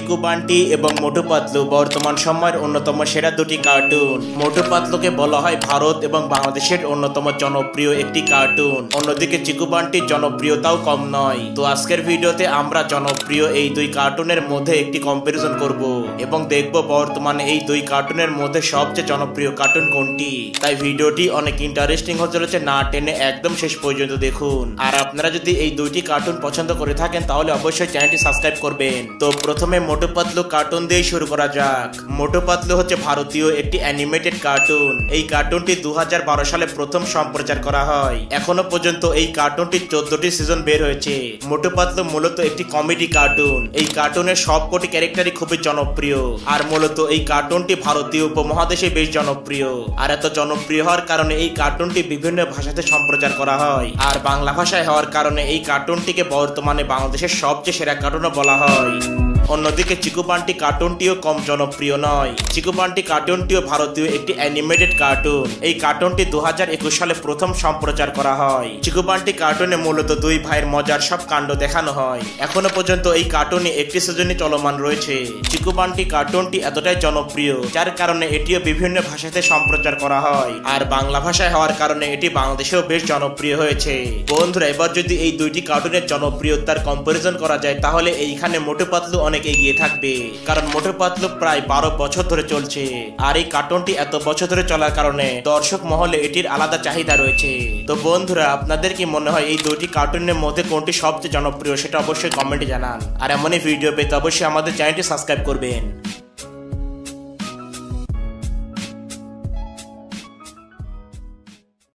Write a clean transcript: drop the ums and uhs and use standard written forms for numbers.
চিকু বান্টি এবং মোটু পাতলু বর্তমান সময়ের অন্যতম সেরা দুটি কার্টুন। মোটু পাতলুকে বলা হয় ভারত এবং বাংলাদেশের অন্যতম জনপ্রিয় একটি কার্টুন, অন্যদিকে চিকু বান্টির জনপ্রিয়তাও কম নয়। তো আজকের ভিডিওতে আমরা জনপ্রিয় এই দুই কার্টুনের মধ্যে একটি কম্পারিজন করব এবং দেখব বর্তমানে এই দুই কার্টুনের মধ্যে সবচেয়ে জনপ্রিয় কার্টুন কোনটি। তাই ভিডিওটি অনেক ইন্টারেস্টিং হতে চলেছে, না টেনে একদম শেষ পর্যন্ত দেখুন। আর আপনারা যদি এই দুইটি কার্টুন পছন্দ করে থাকেন তাহলে অবশ্যই চ্যানেলটি সাবস্ক্রাইব করবেন। তো প্রথমে মোটু পাতলু কার্টুন দিয়ে শুরু করা যাক। মোটু পাতলু হচ্ছে ভারতীয় একটি অ্যানিমেটেড কার্টুন। এই কার্টুনটি 2012 সালে প্রথম সম্প্রচার করা হয়। এখনো পর্যন্ত এই কার্টুনটির 14টি সিজন বের হয়েছে। মোটু পাতলু মূলত একটি কমেডি কার্টুন। এই কার্টুনের সবকটি ক্যারেক্টারই খুবই জনপ্রিয়। আর মূলত এই কার্টুনটি ভারতীয় উপমহাদেশে বেশ জনপ্রিয়। আর এত জনপ্রিয় হওয়ার কারণে এই কার্টুনটি বিভিন্ন ভাষাতে সম্প্রচার করা হয়। আর বাংলা ভাষায় হওয়ার কারণে এই কার্টুনটিকে বর্তমানে বাংলাদেশের সবচেয়ে সেরা কার্টুনও বলা হয়। অন্যদিকে চিকু বান্টি কার্টুনটিও কম জনপ্রিয় নয়। চিকু বান্টি কার্টুনটিও ভারতীয় একটি অ্যানিমেটেড কার্টুন। এই কার্টুনটি 2021 সালে প্রথম সম্প্রচার করা হয়। চিকু বান্টি কার্টুনে মূলত দুই ভাইয়ের মজার সব কাণ্ড দেখানো হয়। এখনো পর্যন্ত এই কার্টুনে একটি সিজনই চলমান রয়েছে। চিকু বান্টি কার্টুনটি এতটাই জনপ্রিয় যার কারণে এটিও বিভিন্ন ভাষাতে সম্প্রচার করা হয়। আর বাংলা ভাষায় হওয়ার কারণে এটি বাংলাদেশেও বেশ জনপ্রিয় হয়েছে। বন্ধুরা, এবার যদি এই দুইটি কার্টুনের জনপ্রিয়তার কম্পারিজন করা যায় তাহলে এইখানে মোটু পাতলু অনেক এগিয়ে থাকবে, কারণ মোটু পাতলু প্রায় 12 বছর ধরে চলছে। আর এই কার্টুনটি এত বছর ধরে চলার কারণে দর্শক মহলে এটির আলাদা চাহিদা রয়েছে। তো বন্ধুরা, আপনাদের কি মনে হয় এই দুইটি কার্টুনের মধ্যে কোনটি সবচেয়ে জনপ্রিয় সেটা অবশ্যই কমেন্টে জানান। আর এমনই ভিডিও পেতে অবশ্যই আমাদের চ্যানেলটি সাবস্ক্রাইব করবেন।